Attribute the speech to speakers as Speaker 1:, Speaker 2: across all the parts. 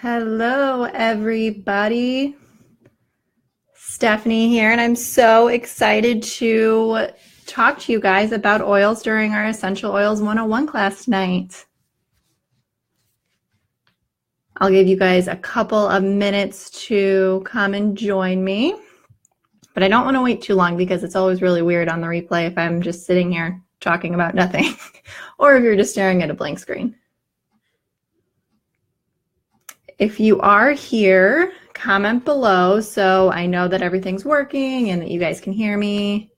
Speaker 1: Hello, everybody. Stephanie here, and I'm so excited to talk to you guys about oils during our Essential Oils 101 class tonight. I'll give you guys a couple of minutes to come and join me, but I don't want to wait too long because it's always really weird on the replay if I'm just sitting here talking about nothing or if you're just staring at a blank screen. If you are here, comment below so I know that everything's working and that you guys can hear me.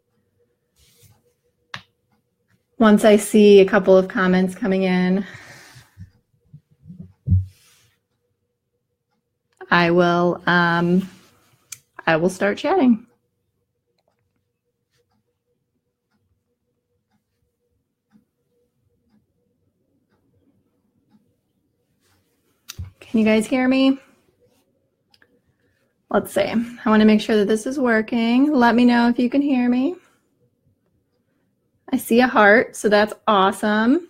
Speaker 1: Once I see a couple of comments coming in, I will start chatting. Can you guys hear me? Let's see. I want to make sure that this is working. Let me know if you can hear me. I see a heart, so that's awesome.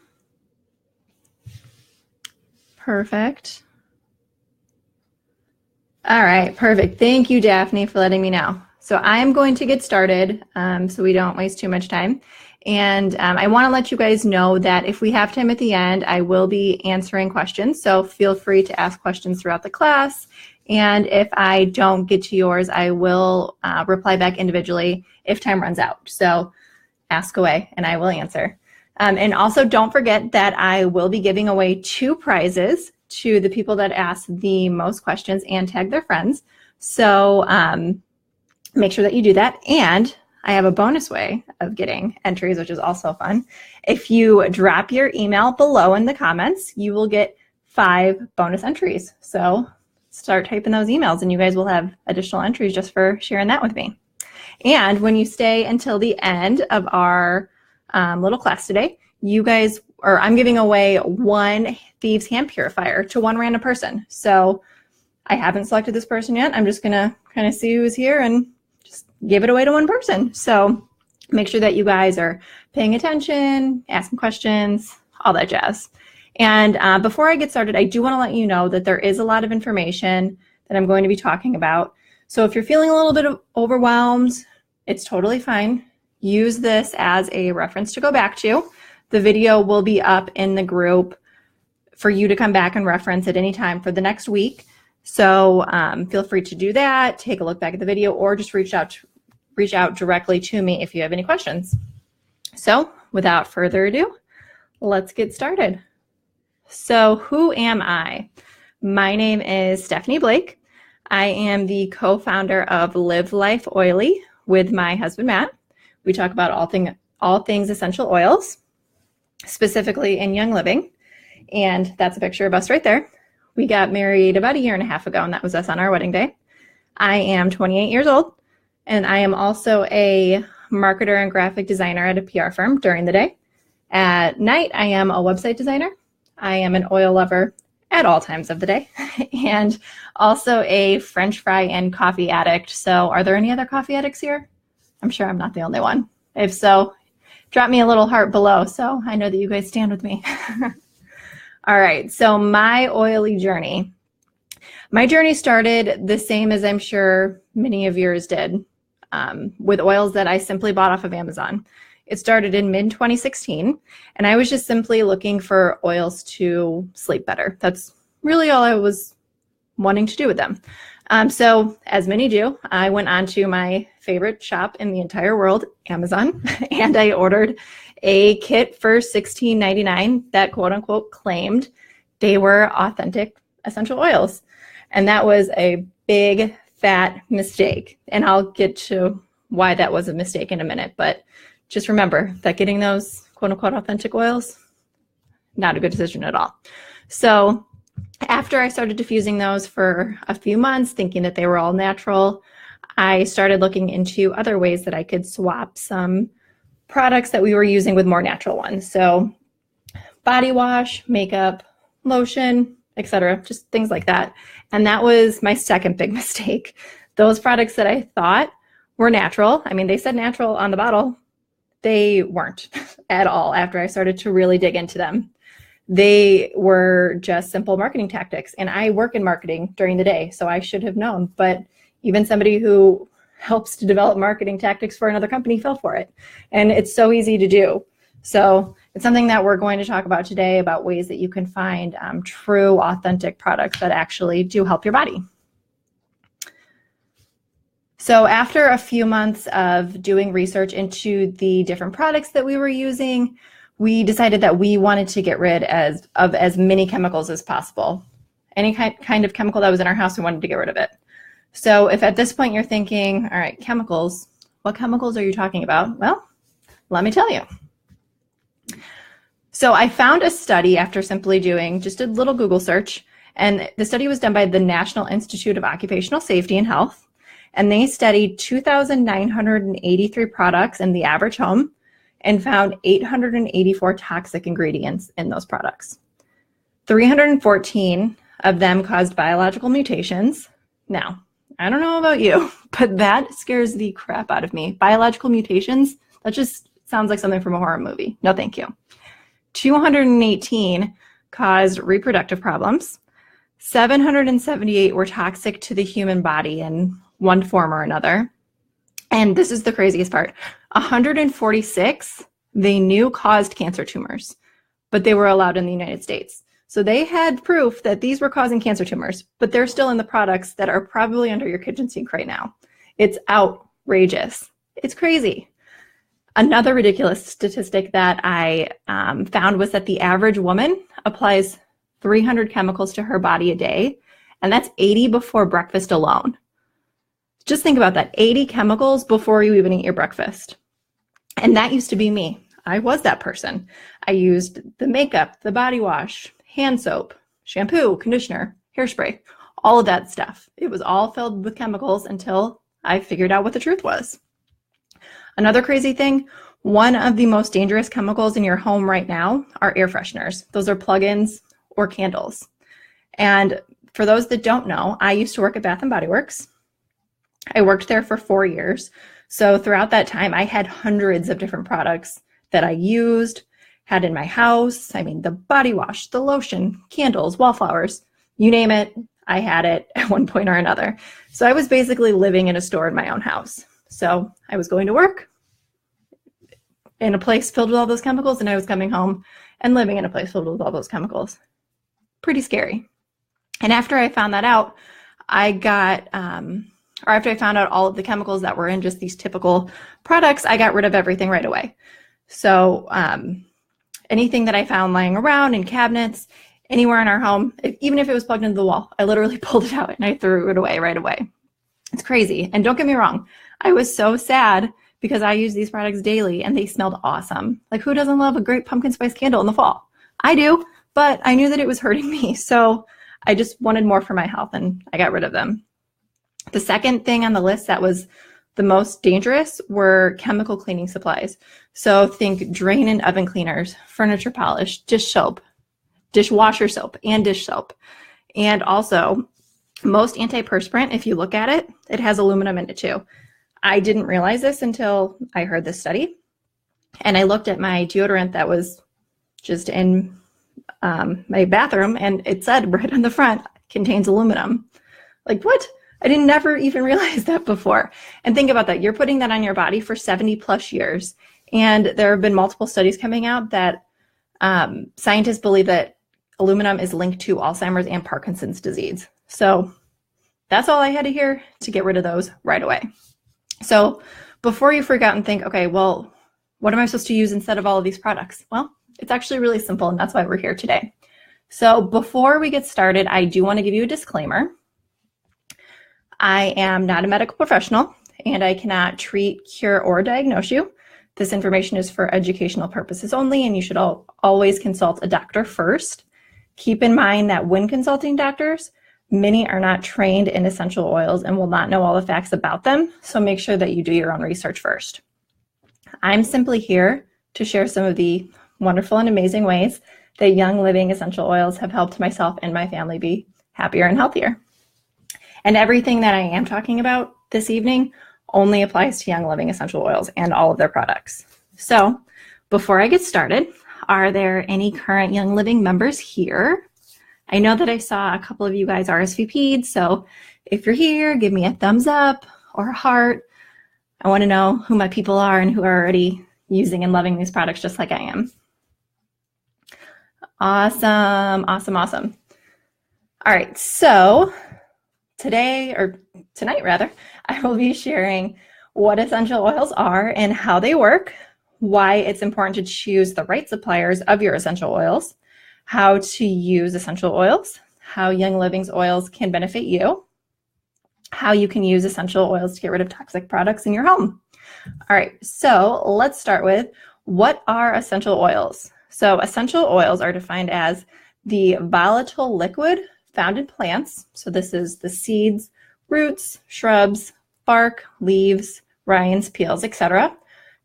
Speaker 1: Perfect. All right, perfect. Thank you, Daphne, for letting me know. So I'm going to get started so we don't waste too much time. And I want to let you guys know that if we have time at the end, I will be answering questions. So feel free to ask questions throughout the class. And if I don't get to yours, I will reply back individually if time runs out. So ask away and I will answer. And also don't forget that I will be giving away 2 prizes to the people that ask the most questions and tag their friends. So make sure that you do that. And I have a bonus way of getting entries, which is also fun. If you drop your email below in the comments, you will get 5 bonus entries. So start typing those emails and you guys will have additional entries just for sharing that with me. And when you stay until the end of our little class today, you guys, or I'm giving away 1 Thieves Hand Purifier to 1 random person. So I haven't selected this person yet. I'm just gonna kind of see who's here and just give it away to 1 person. So make sure that you guys are paying attention, asking questions, all that jazz. And before I get started, I do want to let you know that there is a lot of information that I'm going to be talking about. So if you're feeling a little bit overwhelmed, it's totally fine. Use this as a reference to go back to. The video will be up in the group for you to come back and reference at any time for the next week. So feel free to do that, take a look back at the video, or just reach out directly to me if you have any questions. So without further ado, let's get started. So who am I? My name is Stephanie Blake. I am the co-founder of Live Life Oily with my husband, Matt. We talk about all things essential oils, specifically in Young Living. And that's a picture of us right there. We got married about 1.5 years ago, and that was us on our wedding day. I am 28 years old, and I am also a marketer and graphic designer at a PR firm during the day. At night, I am a website designer. I am an oil lover at all times of the day, and also a French fry and coffee addict. So are there any other coffee addicts here? I'm sure I'm not the only one. If so, drop me a little heart below so I know that you guys stand with me. All right, so my oily journey. My journey started the same as I'm sure many of yours did, with oils that I simply bought off of Amazon. It started in mid-2016, and I was just simply looking for oils to sleep better. That's really all I was wanting to do with them. So as many do, I went on to my favorite shop in the entire world, Amazon, and I ordered a kit for $16.99 that quote unquote claimed they were authentic essential oils. And that was a big fat mistake. And I'll get to why that was a mistake in a minute, but just remember that getting those quote unquote authentic oils, not a good decision at all. So after I started diffusing those for a few months, thinking that they were all natural, I started looking into other ways that I could swap some products that we were using with more natural ones. So body wash, makeup, lotion, etc., just things like that. And that was my second big mistake. Those products that I thought were natural, I mean, they said natural on the bottle, they weren't at all after I started to really dig into them. they were just simple marketing tactics. And I work in marketing during the day, so I should have known. But even somebody who helps to develop marketing tactics for another company fell for it. And it's so easy to do. So it's something that we're going to talk about today, about ways that you can find true, authentic products that actually do help your body. So after a few months of doing research into the different products that we were using, we decided that we wanted to get rid of as many chemicals as possible. Any kind of chemical that was in our house, we wanted to get rid of it. So if at this point you're thinking, all right, chemicals, what chemicals are you talking about? Well, let me tell you. So I found a study after simply doing just a little Google search, and the study was done by the National Institute of Occupational Safety and Health, and they studied 2,983 products in the average home and found 884 toxic ingredients in those products. 314 of them caused biological mutations. Now, I don't know about you, but that scares the crap out of me. Biological mutations, that just sounds like something from a horror movie. No, thank you. 218 caused reproductive problems. 778 were toxic to the human body in one form or another. And this is the craziest part. 146 they knew caused cancer tumors, but they were allowed in the United States. So they had proof that these were causing cancer tumors, but they're still in the products that are probably under your kitchen sink right now. It's outrageous. It's crazy. Another ridiculous statistic that I found was that the average woman applies 300 chemicals to her body a day, and that's 80 before breakfast alone. Just think about that, 80 chemicals before you even eat your breakfast. And that used to be me. I was that person. I used the makeup, the body wash, hand soap, shampoo, conditioner, hairspray, all of that stuff. It was all filled with chemicals until I figured out what the truth was. Another crazy thing, one of the most dangerous chemicals in your home right now are air fresheners. Those are plug-ins or candles. And for those that don't know, I used to work at Bath & Body Works. I worked there for 4 years. So throughout that time, I had hundreds of different products that I used, had in my house. I mean, the body wash, the lotion, candles, wallflowers, you name it, I had it at one point or another. So I was basically living in a store in my own house. So I was going to work in a place filled with all those chemicals, and I was coming home and living in a place filled with all those chemicals. Pretty scary. And after I found that out, after I found out all of the chemicals that were in just these typical products, I got rid of everything right away. So anything that I found lying around in cabinets, anywhere in our home, even if it was plugged into the wall, I literally pulled it out and I threw it away right away. It's crazy. And don't get me wrong, I was so sad because I use these products daily and they smelled awesome. Like, who doesn't love a great pumpkin spice candle in the fall? I do, but I knew that it was hurting me. So I just wanted more for my health and I got rid of them. The second thing on the list that was the most dangerous were chemical cleaning supplies. So think drain and oven cleaners, furniture polish, dish soap, dishwasher soap, and dish soap. And also, most antiperspirant, if you look at it, it has aluminum in it too. I didn't realize this until I heard this study. And I looked at my deodorant that was just in my bathroom, and it said right on the front, contains aluminum. Like, what? I didn't never even realize that before. And think about that. You're putting that on your body for 70 plus years. And there have been multiple studies coming out that scientists believe that aluminum is linked to Alzheimer's and Parkinson's disease. So that's all I had to hear to get rid of those right away. So before you freak out and think, okay, well, what am I supposed to use instead of all of these products? Well, it's actually really simple, and that's why we're here today. So before we get started, I do want to give you a disclaimer. I am not a medical professional, and I cannot treat, cure, or diagnose you. This information is for educational purposes only, and you should always consult a doctor first. Keep in mind that when consulting doctors, many are not trained in essential oils and will not know all the facts about them, so make sure that you do your own research first. I'm simply here to share some of the wonderful and amazing ways that Young Living essential oils have helped myself and my family be happier and healthier. And everything that I am talking about this evening only applies to Young Living essential oils and all of their products. So before I get started, Are there any current Young Living members here? I know that I saw a couple of you guys RSVP'd, so if you're here, give me a thumbs up or a heart. I want to know who my people are and who are already using and loving these products just like I am. Awesome, awesome, awesome. All right, so tonight rather, I will be sharing what essential oils are and how they work, why it's important to choose the right suppliers of your essential oils, how to use essential oils, how Young Living's oils can benefit you, how you can use essential oils to get rid of toxic products in your home. All right, so let's start with what are essential oils? So essential oils are defined as the volatile liquid found in plants. So this is the seeds, roots, shrubs, bark, leaves, rinds, peels, etc.,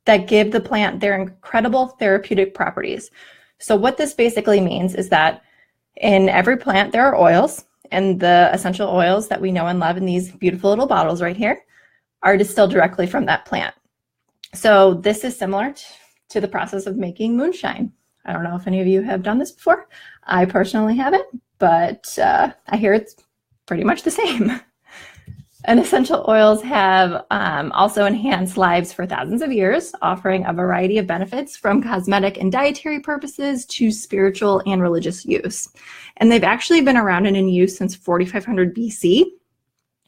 Speaker 1: that give the plant their incredible therapeutic properties. So what this basically means is that in every plant there are oils, and the essential oils that we know and love in these beautiful little bottles right here are distilled directly from that plant. So this is similar to the process of making moonshine. I don't know if any of you have done this before. I personally haven't, but I hear it's pretty much the same. And essential oils have also enhanced lives for thousands of years, offering a variety of benefits from cosmetic and dietary purposes to spiritual and religious use. And they've actually been around and in use since 4500 BC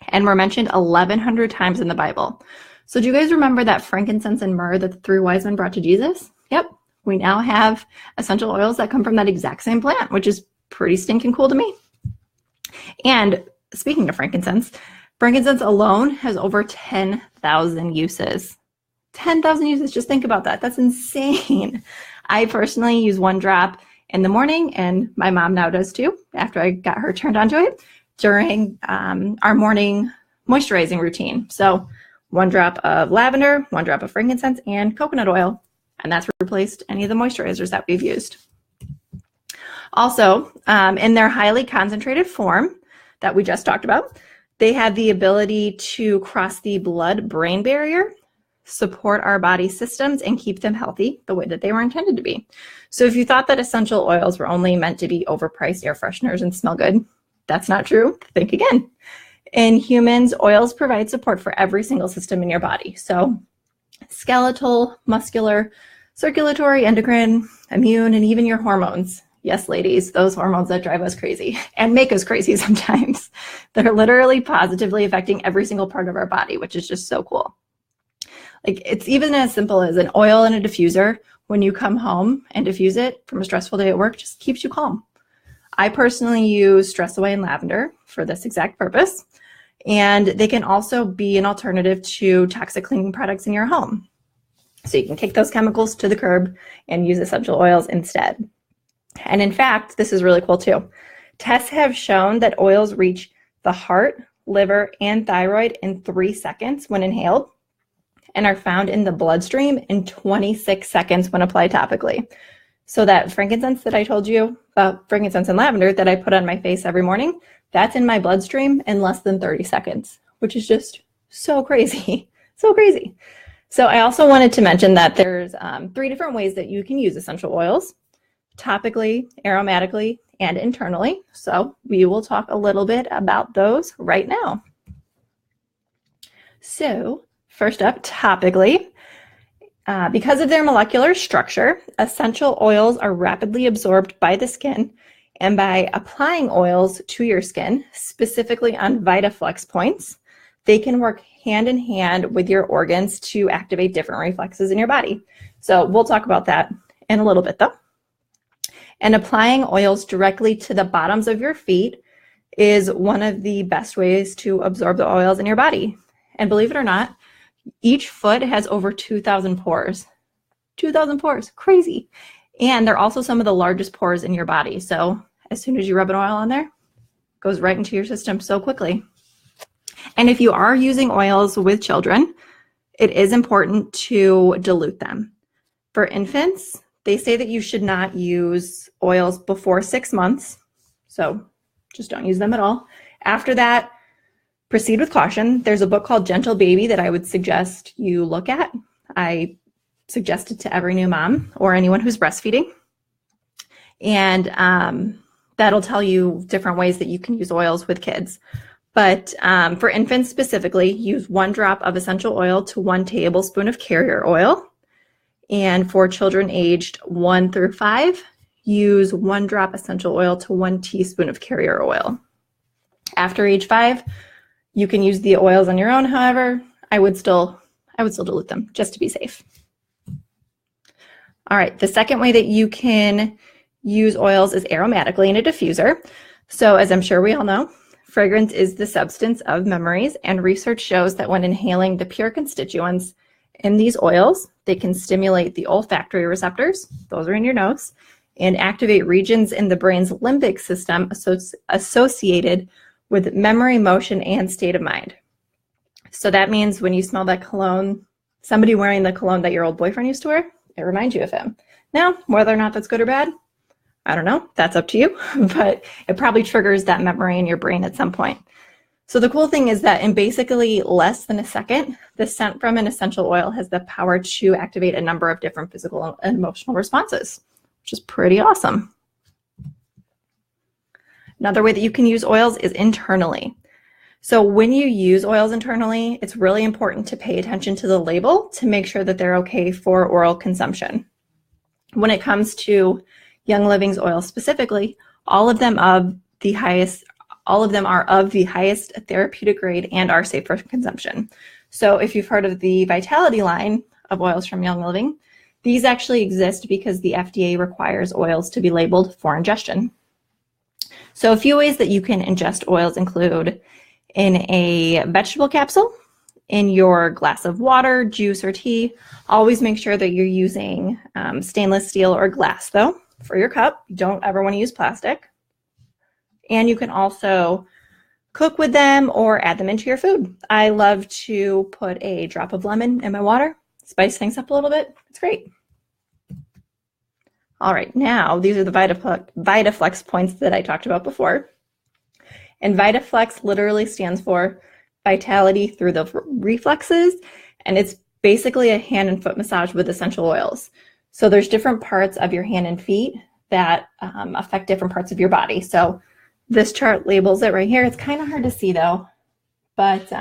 Speaker 1: and were mentioned 1100 times in the Bible. So do you guys remember that frankincense and myrrh that the three wise men brought to Jesus? Yep, we now have essential oils that come from that exact same plant, which is pretty stinking cool to me. And speaking of frankincense alone has over 10,000 uses. 10,000 uses, just think about that. That's insane. I personally use 1 drop in the morning, and my mom now does too, after I got her turned onto it, during our morning moisturizing routine. So 1 drop of lavender, 1 drop of frankincense, and coconut oil, and that's replaced any of the moisturizers that we've used. Also, in their highly concentrated form that we just talked about, they have the ability to cross the blood-brain barrier, support our body systems, and keep them healthy the way that they were intended to be. So if you thought that essential oils were only meant to be overpriced air fresheners and smell good, that's not true. Think again. In humans, oils provide support for every single system in your body. So skeletal, muscular, circulatory, endocrine, immune, and even your hormones. Yes, ladies, those hormones that drive us crazy and make us crazy sometimes. They're literally positively affecting every single part of our body, which is just so cool. Like, it's even as simple as an oil and a diffuser. When you come home and diffuse it from a stressful day at work, just keeps you calm. I personally use Stress Away and lavender for this exact purpose. And they can also be an alternative to toxic cleaning products in your home. So you can kick those chemicals to the curb and use essential oils instead. And in fact, this is really cool too. Tests have shown that oils reach the heart, liver, and thyroid in 3 seconds when inhaled, and are found in the bloodstream in 26 seconds when applied topically. So that frankincense that I told you about, frankincense and lavender that I put on my face every morning, that's in my bloodstream in less than 30 seconds, which is just so crazy, so crazy. So I also wanted to mention that there's 3 different ways that you can use essential oils: topically, aromatically, and internally. So we will talk a little bit about those right now. So first up, topically. Because of their molecular structure, essential oils are rapidly absorbed by the skin, and by applying oils to your skin, specifically on VitaFlex points, they can work hand in hand with your organs to activate different reflexes in your body. So we'll talk about that in a little bit though. And applying oils directly to the bottoms of your feet is one of the best ways to absorb the oils in your body. And believe it or not, each foot has over 2,000 pores. 2,000 pores, crazy. And they're also some of the largest pores in your body. So as soon as you rub an oil on there, it goes right into your system so quickly. And if you are using oils with children, it is important to dilute them. For infants, they say that you should not use oils before 6 months. So just don't use them at all. After that, proceed with caution. There's a book called Gentle Baby that I would suggest you look at. I suggest it to every new mom or anyone who's breastfeeding. And that'll tell you different ways that you can use oils with kids. But for infants specifically, use 1 drop of essential oil to 1 tablespoon of carrier oil. And for children aged 1 through 5, use 1 drop essential oil to 1 teaspoon of carrier oil. After age 5, you can use the oils on your own. However, I would still dilute them just to be safe. All right, the second way that you can use oils is aromatically in a diffuser. So as I'm sure we all know, fragrance is the substance of memories, and research shows that when inhaling the pure constituents in these oils, they can stimulate the olfactory receptors, those are in your nose, and activate regions in the brain's limbic system associated with memory, motion, and state of mind. So that means when you smell that cologne, somebody wearing the cologne that your old boyfriend used to wear, it reminds you of him. Now, whether or not that's good or bad, I don't know, that's up to you, but it probably triggers that memory in your brain at some point. So the cool thing is that in basically less than a second, the scent from an essential oil has the power to activate a number of different physical and emotional responses, which is pretty awesome. Another way that you can use oils is internally. So when you use oils internally, it's really important to pay attention to the label to make sure that they're okay for oral consumption. When it comes to Young Living's oil specifically, all of them are of the highest therapeutic grade and are safe for consumption. So if you've heard of the Vitality line of oils from Young Living, these actually exist because the FDA requires oils to be labeled for ingestion. So a few ways that you can ingest oils include in a vegetable capsule, in your glass of water, juice, or tea. Always make sure that you're using stainless steel or glass though for your cup. You don't ever want to use plastic. And you can also cook with them or add them into your food. I love to put a drop of lemon in my water, spice things up a little bit. It's great. All right, now these are the VitaFlex points that I talked about before. And VitaFlex literally stands for vitality through the reflexes, and it's basically a hand and foot massage with essential oils. So there's different parts of your hand and feet that affect different parts of your body. So this chart labels it right here. It's kind of hard to see though, but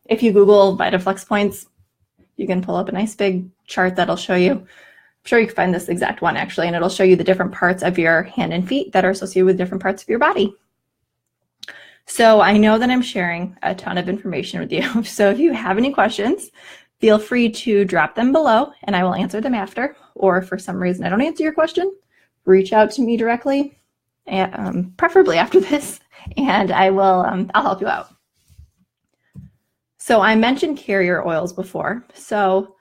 Speaker 1: if you Google VitaFlex points, you can pull up a nice big chart that'll show you. I'm sure you can find this exact one actually, and it'll show you the different parts of your hand and feet that are associated with different parts of your body. So I know that I'm sharing a ton of information with you. So if you have any questions, feel free to drop them below and I will answer them after. Or if for some reason I don't answer your question, reach out to me directly, and, preferably after this, and I'll help you out. So I mentioned carrier oils before. So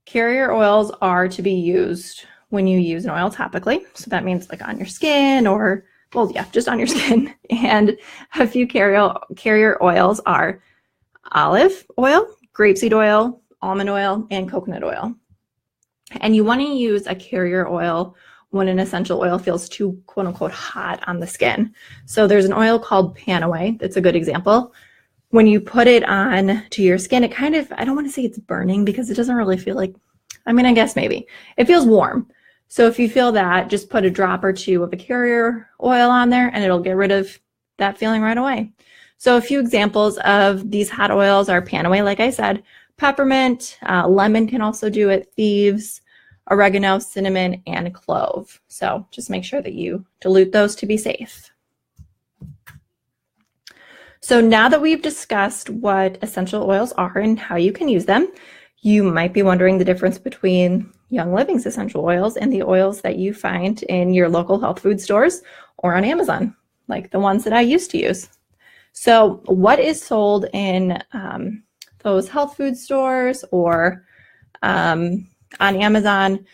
Speaker 1: carrier oils are to be used when you use an oil topically. So that means like on your skin or, well, yeah, just on your skin. And a few carrier oils are olive oil, grapeseed oil, almond oil, and coconut oil. And you want to use a carrier oil when an essential oil feels too quote unquote hot on the skin. So there's an oil called Panaway that's a good example. When you put it on to your skin, it kind of, I don't want to say it's burning because it doesn't really feel like, I mean, I guess maybe. It feels warm. So if you feel that, just put a drop or two of a carrier oil on there and it'll get rid of that feeling right away. So a few examples of these hot oils are Panaway, like I said, peppermint, lemon can also do it, thieves, oregano, cinnamon, and clove. So just make sure that you dilute those to be safe. So now that we've discussed what essential oils are and how you can use them, you might be wondering the difference between Young Living's essential oils and the oils that you find in your local health food stores or on Amazon, like the ones that I used to use. So what is sold in those health food stores or on Amazon,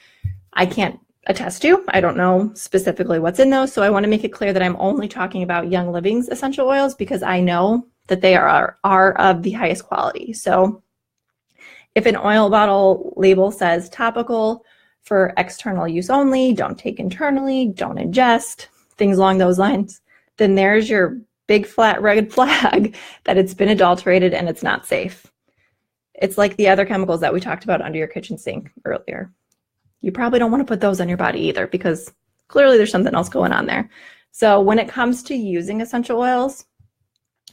Speaker 1: I can't attest to. I don't know specifically what's in those. So I want to make it clear that I'm only talking about Young Living's essential oils because I know that they are of the highest quality. So if an oil bottle label says topical for external use only, don't take internally, don't ingest, things along those lines, then there's your big flat red flag that it's been adulterated and it's not safe. It's like the other chemicals that we talked about under your kitchen sink earlier. You probably don't want to put those on your body either because clearly there's something else going on there. So when it comes to using essential oils,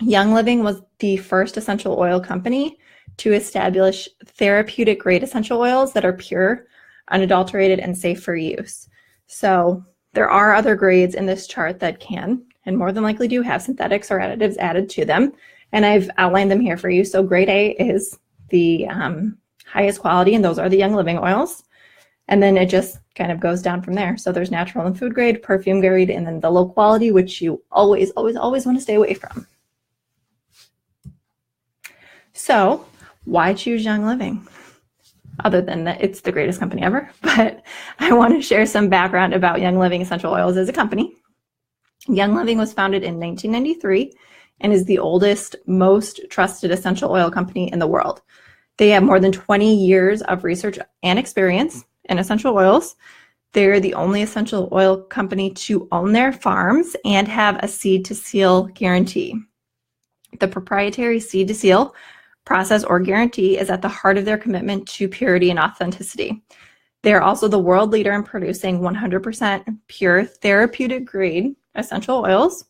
Speaker 1: Young Living was the first essential oil company to establish therapeutic grade essential oils that are pure, unadulterated, and safe for use. So there are other grades in this chart that can, and more than likely do, have synthetics or additives added to them. And I've outlined them here for you. So grade A is the highest quality, and those are the Young Living oils. And then it just kind of goes down from there. So there's natural and food grade, perfume grade, and then the low quality, which you always, always, always want to stay away from. So why choose Young Living? Other than that it's the greatest company ever, but I want to share some background about Young Living Essential Oils as a company. Young Living was founded in 1993 and is the oldest, most trusted essential oil company in the world. They have more than 20 years of research and experience in essential oils. They're the only essential oil company to own their farms and have a seed to seal guarantee. The proprietary seed to seal process or guarantee is at the heart of their commitment to purity and authenticity. They are also the world leader in producing 100% pure therapeutic grade essential oils.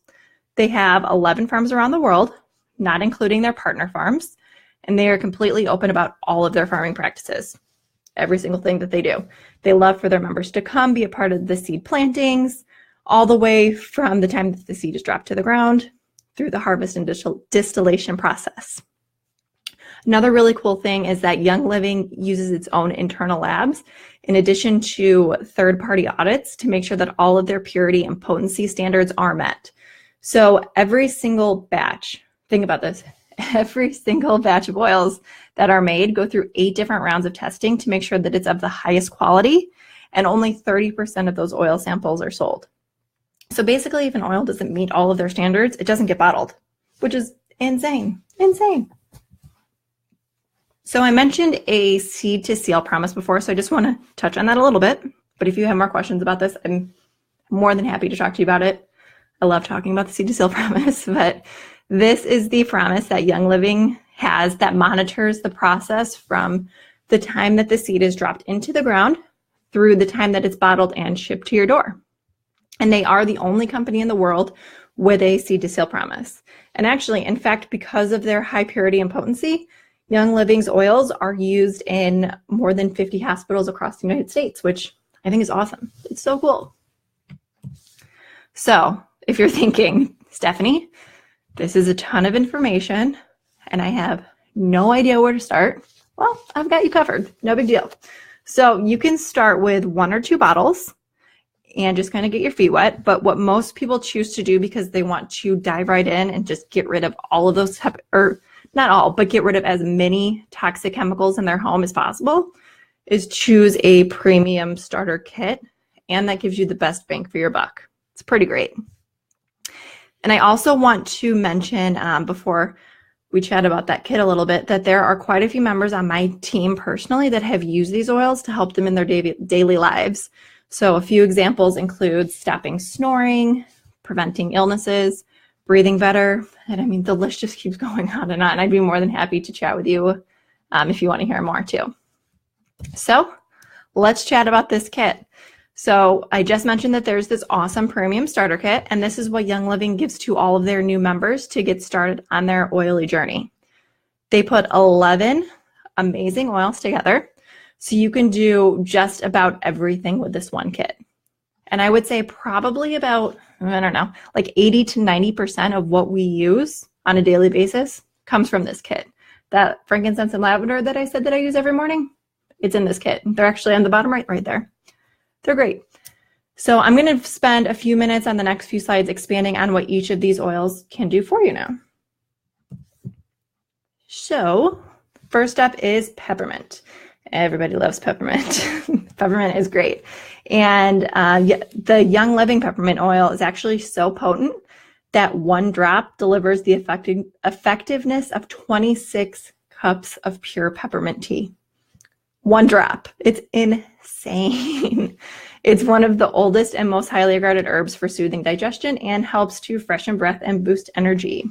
Speaker 1: They have 11 farms around the world, not including their partner farms, and they are completely open about all of their farming practices, every single thing that they do. They love for their members to come be a part of the seed plantings, all the way from the time that the seed is dropped to the ground through the harvest and distillation process. Another really cool thing is that Young Living uses its own internal labs in addition to third-party audits to make sure that all of their purity and potency standards are met. So every single batch, think about this, every single batch of oils that are made go through 8 different rounds of testing to make sure that it's of the highest quality, and only 30% of those oil samples are sold. So basically, if an oil doesn't meet all of their standards, it doesn't get bottled, which is insane, insane. So I mentioned a seed to seal promise before, so I just want to touch on that a little bit. But if you have more questions about this, I'm more than happy to talk to you about it. I love talking about the seed to seal promise, but this is the promise that Young Living has that monitors the process from the time that the seed is dropped into the ground through the time that it's bottled and shipped to your door. And they are the only company in the world with a seed to seal promise. And actually, in fact, because of their high purity and potency, Young Living's oils are used in more than 50 hospitals across the United States, which I think is awesome. It's so cool. So if you're thinking, Stephanie, this is a ton of information and I have no idea where to start, well, I've got you covered. No big deal. So you can start with 1 or 2 bottles and just kind of get your feet wet. But what most people choose to do, because they want to dive right in and just get rid of all of those, or not all, but get rid of as many toxic chemicals in their home as possible, is choose a premium starter kit. And that gives you the best bang for your buck. It's pretty great. And I also want to mention, before we chat about that kit a little bit, that there are quite a few members on my team personally that have used these oils to help them in their daily lives. So a few examples include stopping snoring, preventing illnesses, breathing better, and I mean, the list just keeps going on. And I'd be more than happy to chat with you if you want to hear more too. So let's chat about this kit. So I just mentioned that there's this awesome premium starter kit, and this is what Young Living gives to all of their new members to get started on their oily journey. They put 11 amazing oils together, so you can do just about everything with this one kit. And I would say probably about, I don't know, like 80 to 90% of what we use on a daily basis comes from this kit. That frankincense and lavender that I said that I use every morning, it's in this kit. They're actually on the bottom right there. They're great. So I'm going to spend a few minutes on the next few slides expanding on what each of these oils can do for you now. So first up is peppermint. Everybody loves peppermint. Peppermint is great. And the Young Living peppermint oil is actually so potent that 1 drop delivers the effectiveness of 26 cups of pure peppermint tea. 1 drop. It's insane. It's one of the oldest and most highly regarded herbs for soothing digestion and helps to freshen breath and boost energy.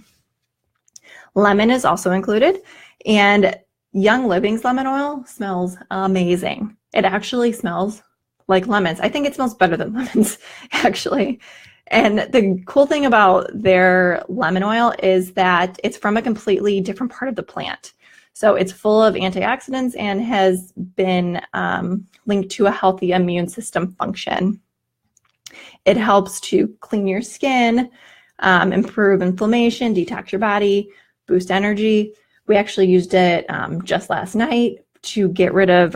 Speaker 1: Lemon is also included, and Young Living's lemon oil smells amazing. It actually smells like lemons. I think it smells better than lemons, actually. And the cool thing about their lemon oil is that it's from a completely different part of the plant. So it's full of antioxidants and has been linked to a healthy immune system function. It helps to clean your skin, improve inflammation, detox your body, boost energy. We actually used it just last night to get rid of,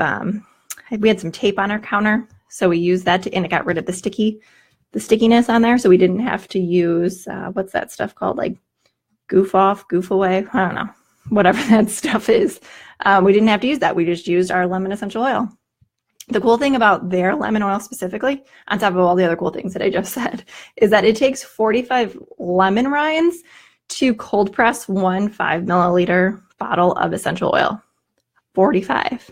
Speaker 1: we had some tape on our counter. So we used that and it got rid of the stickiness on there. So we didn't have to use, what's that stuff called? Like goof off, goof away. I don't know, whatever that stuff is. We didn't have to use that. We just used our lemon essential oil. The cool thing about their lemon oil specifically, on top of all the other cool things that I just said, is that it takes 45 lemon rinds to cold press 1 5 milliliter bottle of essential oil. 45.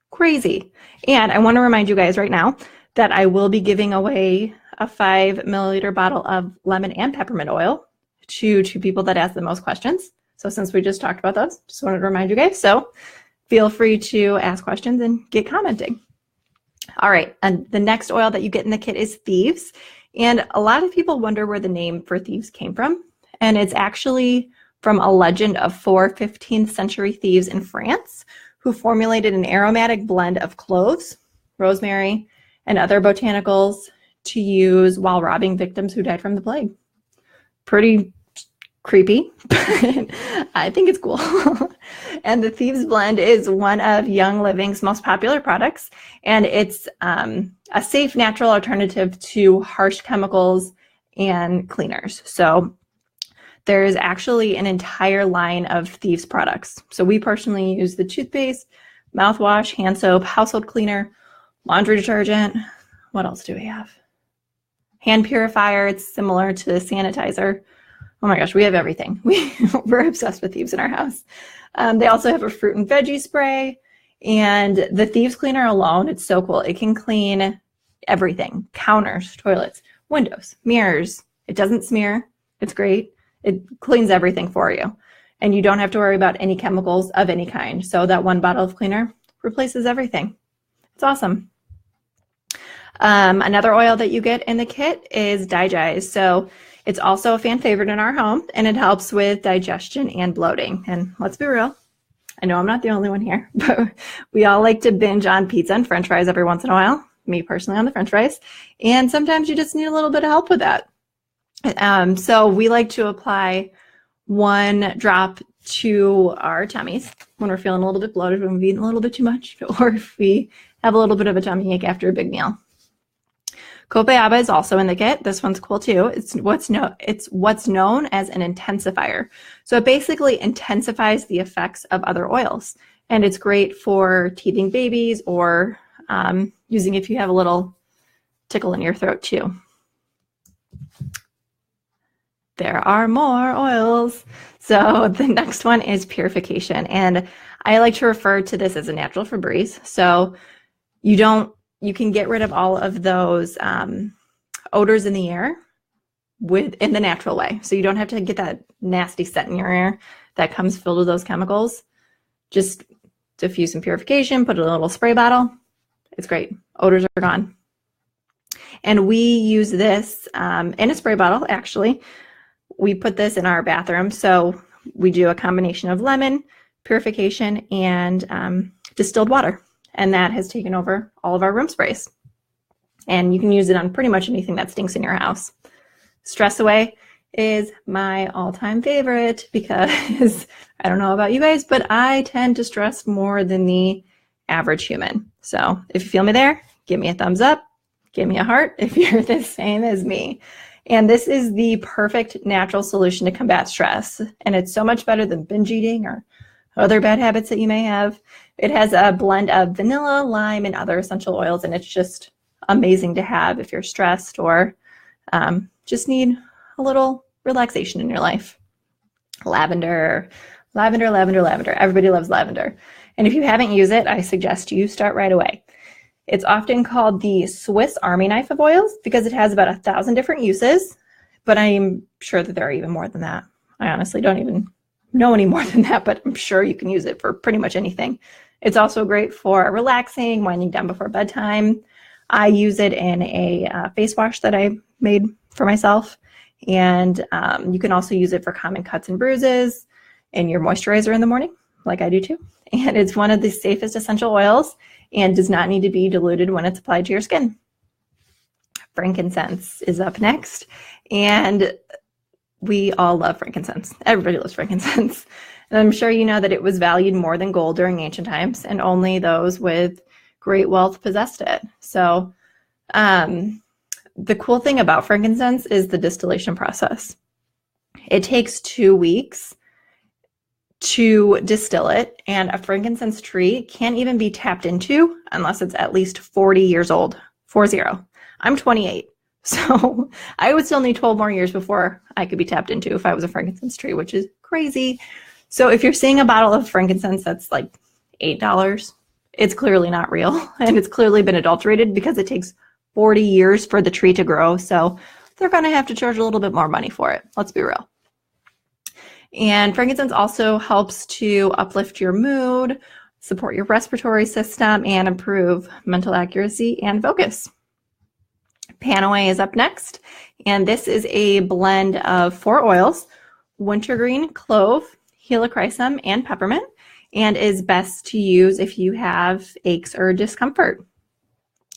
Speaker 1: Crazy. And I want to remind you guys right now that I will be giving away a 5 milliliter bottle of lemon and peppermint oil to people that ask the most questions. So since we just talked about those, just wanted to remind you guys. So feel free to ask questions and get commenting. All right, and the next oil that you get in the kit is Thieves. And a lot of people wonder where the name for Thieves came from. And it's actually from a legend of 4 15th century thieves in France who formulated an aromatic blend of cloves, rosemary, and other botanicals to use while robbing victims who died from the plague. Pretty creepy, but I think it's cool. And the Thieves Blend is one of Young Living's most popular products, and it's a safe, natural alternative to harsh chemicals and cleaners. So there's actually an entire line of Thieves products. So we personally use the toothpaste, mouthwash, hand soap, household cleaner, laundry detergent. What else do we have? Hand purifier. It's similar to the sanitizer. Oh my gosh, we have everything. We're obsessed with Thieves in our house. They also have a fruit and veggie spray. And the Thieves Cleaner alone, it's so cool. It can clean everything. Counters, toilets, windows, mirrors. It doesn't smear. It's great. It cleans everything for you. And you don't have to worry about any chemicals of any kind. So that one bottle of cleaner replaces everything. It's awesome. Another oil that you get in the kit is Digize. So it's also a fan favorite in our home, and it helps with digestion and bloating. And let's be real, I know I'm not the only one here, but we all like to binge on pizza and French fries every once in a while. Me personally on the French fries. And sometimes you just need a little bit of help with that. So we like to apply 1 drop to our tummies when we're feeling a little bit bloated, when we've eaten a little bit too much, or if we have a little bit of a tummy ache after a big meal. Copaiba is also in the kit. This one's cool too. It's what's known as an intensifier. So it basically intensifies the effects of other oils. And it's great for teething babies or using if you have a little tickle in your throat too. There are more oils. So the next one is purification. And I like to refer to this as a natural Febreze. So you can get rid of all of those odors in the air in the natural way. So you don't have to get that nasty scent in your air that comes filled with those chemicals. Just diffuse some purification, put it in a little spray bottle. It's great. Odors are gone. And we use this in a spray bottle, actually. We put this in our bathroom. So we do a combination of lemon, purification, and distilled water. And that has taken over all of our room sprays. And you can use it on pretty much anything that stinks in your house. Stress Away is my all-time favorite because I don't know about you guys, but I tend to stress more than the average human. So if you feel me there, give me a thumbs up, give me a heart if you're the same as me. And this is the perfect natural solution to combat stress. And it's so much better than binge eating or other bad habits that you may have. It has a blend of vanilla, lime, and other essential oils, and it's just amazing to have if you're stressed or just need a little relaxation in your life. Lavender, lavender, lavender, lavender. Everybody loves lavender. And if you haven't used it, I suggest you start right away. It's often called the Swiss Army knife of oils because it has about 1,000 different uses, but I'm sure that there are even more than that. I honestly don't even know any more than that, but I'm sure you can use it for pretty much anything. It's also great for relaxing, winding down before bedtime. I use it in a face wash that I made for myself. And you can also use it for common cuts and bruises in your moisturizer in the morning, like I do too. And it's one of the safest essential oils and does not need to be diluted when it's applied to your skin. Frankincense is up next. And we all love frankincense. Everybody loves frankincense. And I'm sure you know that it was valued more than gold during ancient times, and only those with great wealth possessed it. So the cool thing about frankincense is the distillation process. It takes 2 weeks to distill it, and a frankincense tree can't even be tapped into unless it's at least 40 years old. 40. I'm 28. So I would still need 12 more years before I could be tapped into if I was a frankincense tree, which is crazy. So if you're seeing a bottle of frankincense that's like $8, it's clearly not real. And it's clearly been adulterated because it takes 40 years for the tree to grow. So they're going to have to charge a little bit more money for it. Let's be real. And frankincense also helps to uplift your mood, support your respiratory system, and improve mental accuracy and focus. Panaway is up next, and this is a blend of 4 oils: wintergreen, clove, helichrysum, and peppermint, and is best to use if you have aches or discomfort.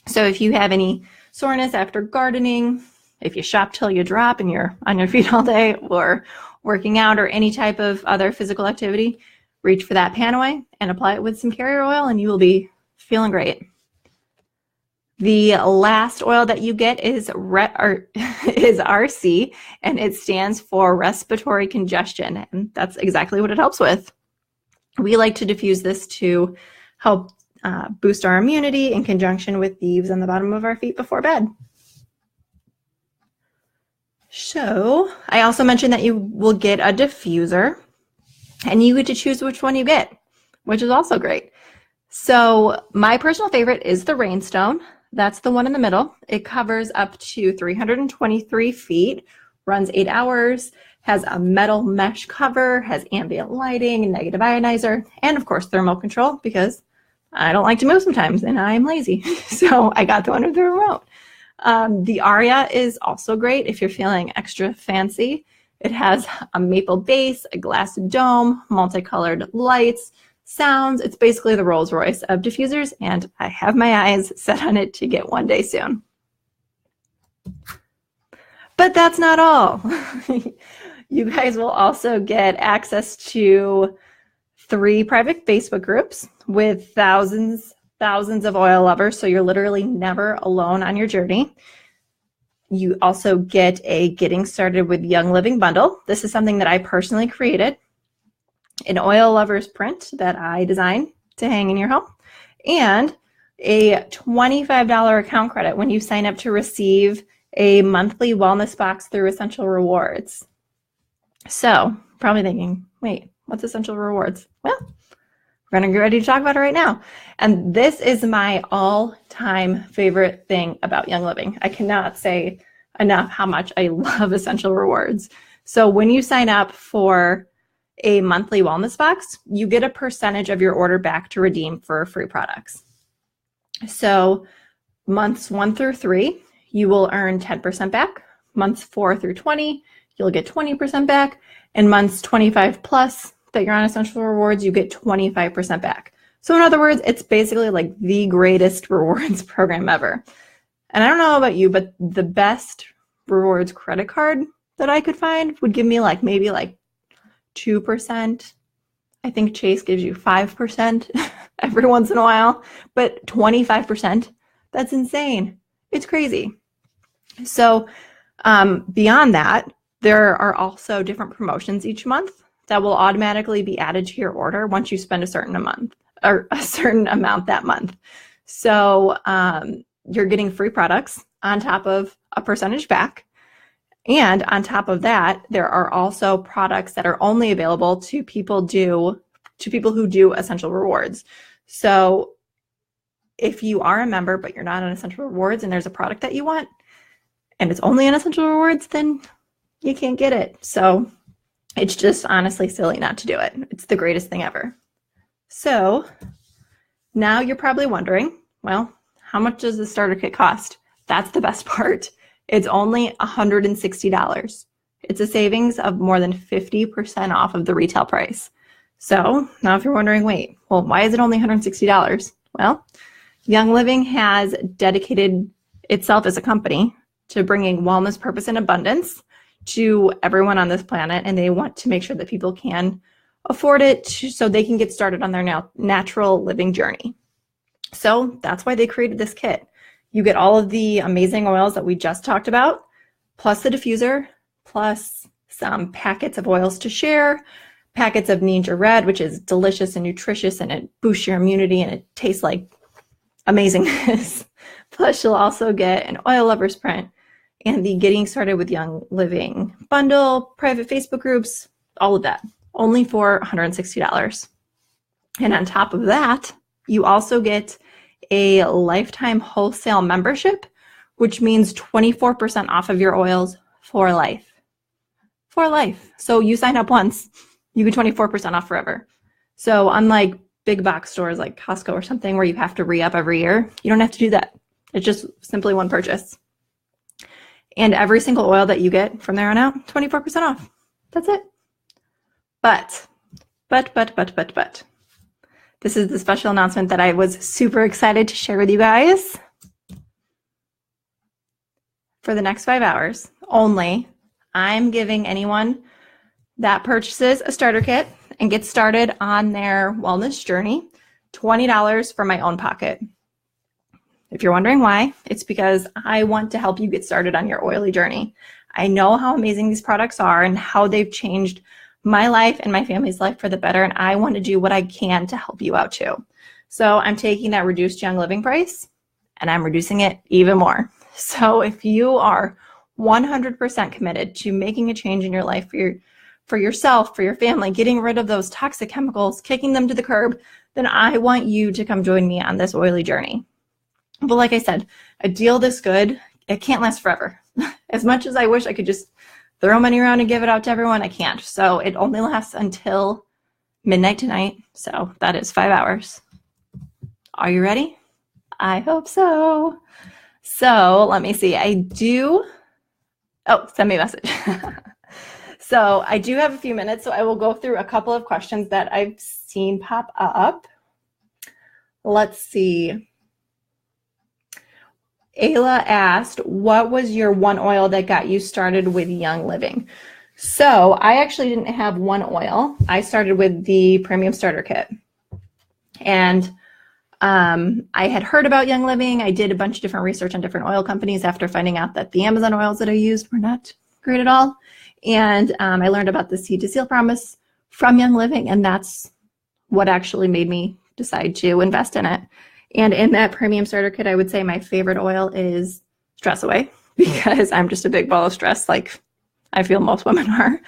Speaker 1: So if you have any soreness after gardening, if you shop till you drop and you're on your feet all day, or working out, or any type of other physical activity, reach for that Panaway and apply it with some carrier oil and you will be feeling great. The last oil that you get is RC, and it stands for respiratory congestion, and that's exactly what it helps with. We like to diffuse this to help boost our immunity in conjunction with thieves on the bottom of our feet before bed. So I also mentioned that you will get a diffuser, and you get to choose which one you get, which is also great. So my personal favorite is the Rainstone. That's the one in the middle. It covers up to 323 feet, runs 8 hours, has a metal mesh cover, has ambient lighting, negative ionizer, and of course thermal control, because I don't like to move sometimes and I'm lazy. So I got the one with the remote. The Aria is also great if you're feeling extra fancy. It has a maple base, a glass dome, multicolored lights, sounds. It's basically the Rolls Royce of diffusers, and I have my eyes set on it to get one day soon. But that's not all. You guys will also get access to 3 private Facebook groups with thousands of oil lovers, so you're literally never alone on your journey. You also get a Getting Started with Young Living bundle. This is something that I personally created, an oil lovers print that I designed to hang in your home, and a $25 account credit when you sign up to receive a monthly wellness box through Essential Rewards. So probably thinking, wait, what's Essential Rewards? Well, we're going to get ready to talk about it right now. And this is my all-time favorite thing about Young Living. I cannot say enough how much I love Essential Rewards. So when you sign up for a monthly wellness box, you get a percentage of your order back to redeem for free products. So months 1 through 3, you will earn 10% back. Months 4 through 20, you'll get 20% back. And months 25 plus that you're on Essential Rewards, you get 25% back. So in other words, it's basically like the greatest rewards program ever. And I don't know about you, but the best rewards credit card that I could find would give me maybe 2%. I think Chase gives you 5% every once in a while, but 25%, that's insane. It's crazy. So beyond that, there are also different promotions each month that will automatically be added to your order once you spend a certain amount that month. So you're getting free products on top of a percentage back. And on top of that, there are also products that are only available to people who do Essential Rewards. So if you are a member, but you're not on Essential Rewards and there's a product that you want and it's only on Essential Rewards, then you can't get it. So it's just honestly silly not to do it. It's the greatest thing ever. So now you're probably wondering, well, how much does the starter kit cost? That's the best part. It's only $160. It's a savings of more than 50% off of the retail price. So now if you're wondering, wait, well, why is it only $160? Well, Young Living has dedicated itself as a company to bringing wellness, purpose, and abundance to everyone on this planet, and they want to make sure that people can afford it so they can get started on their natural living journey. So that's why they created this kit. You get all of the amazing oils that we just talked about, plus the diffuser, plus some packets of oils to share, packets of Ninja Red, which is delicious and nutritious, and it boosts your immunity and it tastes like amazingness. Plus you'll also get an oil lovers print and the Getting Started with Young Living bundle, private Facebook groups, all of that, only for $160. And on top of that, you also get a lifetime wholesale membership, which means 24% off of your oils for life. For life. So you sign up once, you get 24% off forever. So unlike big box stores like Costco or something where you have to re-up every year, you don't have to do that. It's just simply one purchase. And every single oil that you get from there on out, 24% off. That's it. But. This is the special announcement that I was super excited to share with you guys. For the next 5 hours only, I'm giving anyone that purchases a starter kit and gets started on their wellness journey $20 from my own pocket. If you're wondering why, it's because I want to help you get started on your oily journey. I know how amazing these products are and how they've changed my life and my family's life for the better, and I want to do what I can to help you out too. So I'm taking that reduced Young Living price and I'm reducing it even more. So if you are 100% committed to making a change in your life for yourself, for your family, getting rid of those toxic chemicals, kicking them to the curb, then I want you to come join me on this oily journey. But like I said, a deal this good, it can't last forever. As much as I wish I could just throw money around and give it out to everyone, I can't. So it only lasts until midnight tonight. So that is 5 hours. Are you ready? I hope so. So let me see. Send me a message. So I do have a few minutes, so I will go through a couple of questions that I've seen pop up. Let's see. Ayla asked, what was your one oil that got you started with Young Living? So I actually didn't have one oil. I started with the Premium Starter Kit. And I had heard about Young Living. I did a bunch of different research on different oil companies after finding out that the Amazon oils that I used were not great at all. And I learned about the Seed to Seal promise from Young Living, and that's what actually made me decide to invest in it. And in that Premium Starter Kit, I would say my favorite oil is Stress Away, because I'm just a big ball of stress, like I feel most women are.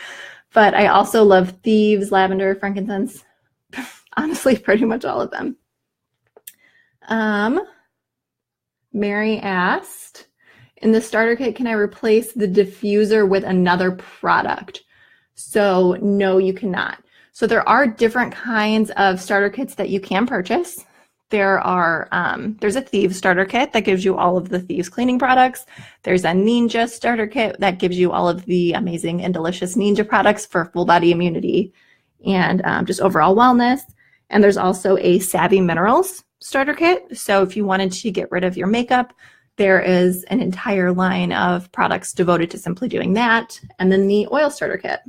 Speaker 1: But I also love Thieves, Lavender, Frankincense, honestly, pretty much all of them. Mary asked, in the starter kit, can I replace the diffuser with another product? So no, you cannot. So there are different kinds of starter kits that you can purchase. There's a Thieves starter kit that gives you all of the Thieves cleaning products. There's a Ninja starter kit that gives you all of the amazing and delicious Ninja products for full body immunity and just overall wellness. And there's also a Savvy Minerals starter kit. So if you wanted to get rid of your makeup, there is an entire line of products devoted to simply doing that. And then the oil starter kit.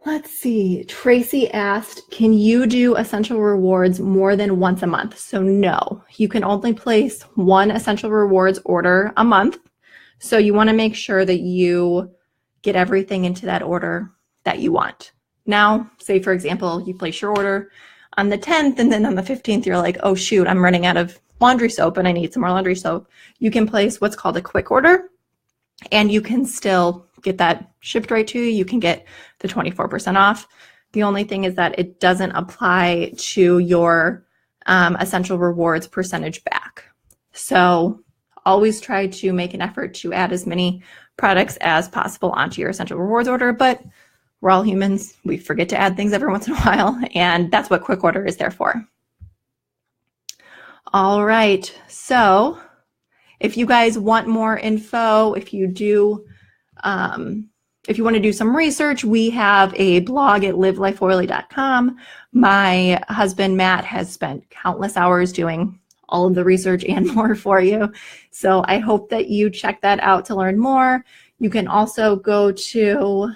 Speaker 1: Let's see. Tracy asked, can you do Essential Rewards more than once a month? So no, you can only place one Essential Rewards order a month. So you want to make sure that you get everything into that order that you want. Now, say for example, you place your order on the 10th and then on the 15th, you're like, oh shoot, I'm running out of laundry soap and I need some more laundry soap. You can place what's called a quick order and you can still get that shipped right to you. You can get the 24% off. The only thing is that it doesn't apply to your Essential Rewards percentage back. So always try to make an effort to add as many products as possible onto your Essential Rewards order, but we're all humans. We forget to add things every once in a while, and that's what quick order is there for. All right. So if you guys want more info, if you want to do some research, we have a blog at livelifeoily.com. My husband, Matt, has spent countless hours doing all of the research and more for you. So I hope that you check that out to learn more. You can also go to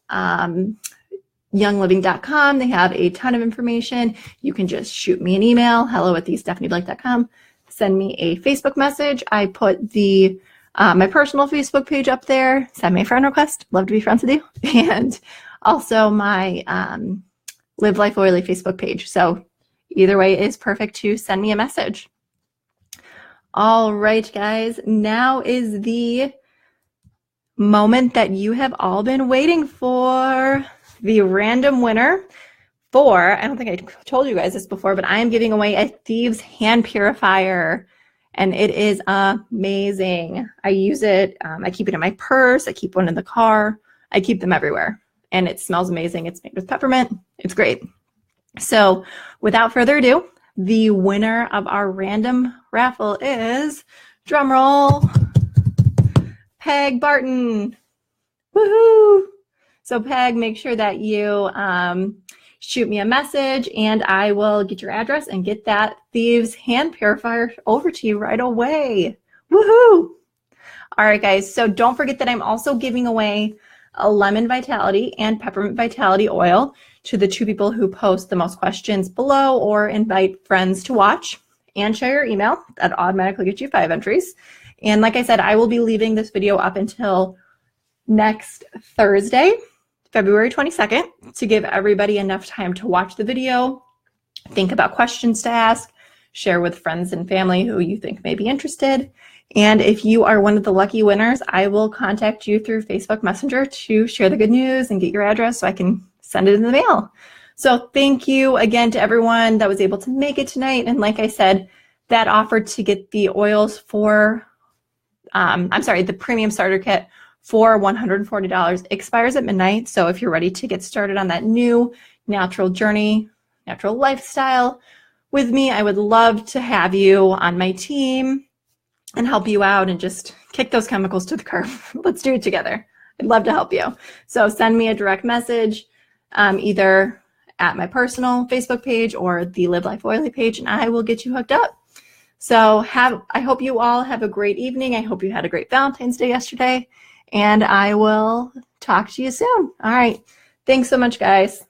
Speaker 1: youngliving.com. They have a ton of information. You can just shoot me an email, hello@thestephanieblake.com. Send me a Facebook message. I put my personal Facebook page up there. Send me a friend request. Love to be friends with you. And also my Live Life Oily Facebook page. So either way is perfect to send me a message. All right, guys. Now is the moment that you have all been waiting for. The random winner for, I don't think I told you guys this before, but I am giving away a Thieves hand purifier. And it is amazing. I use it. I keep it in my purse. I keep one in the car. I keep them everywhere. And it smells amazing. It's made with peppermint. It's great. So without further ado, the winner of our random raffle is, drumroll, Peg Barton. Woohoo! So Peg, make sure that you shoot me a message and I will get your address and get that Thieves hand purifier over to you right away. Woohoo! All right, guys. So don't forget that I'm also giving away a lemon vitality and peppermint vitality oil to the 2 people who post the most questions below or invite friends to watch and share your email. That automatically gets you 5 entries. And like I said, I will be leaving this video up until next Thursday, February 22nd, to give everybody enough time to watch the video, think about questions to ask, share with friends and family who you think may be interested. And if you are one of the lucky winners, I will contact you through Facebook Messenger to share the good news and get your address so I can send it in the mail. So thank you again to everyone that was able to make it tonight. And like I said, that offer to get the oils for, the premium starter kit for $140 expires at midnight. So if you're ready to get started on that new natural journey, natural lifestyle with me, I would love to have you on my team and help you out and just kick those chemicals to the curb. Let's do it together. I'd love to help you. So send me a direct message, either at my personal Facebook page or the Live Life Oily page, and I will get you hooked up. So I hope you all have a great evening. I hope you had a great Valentine's Day yesterday, and I will talk to you soon. All right. Thanks so much, guys.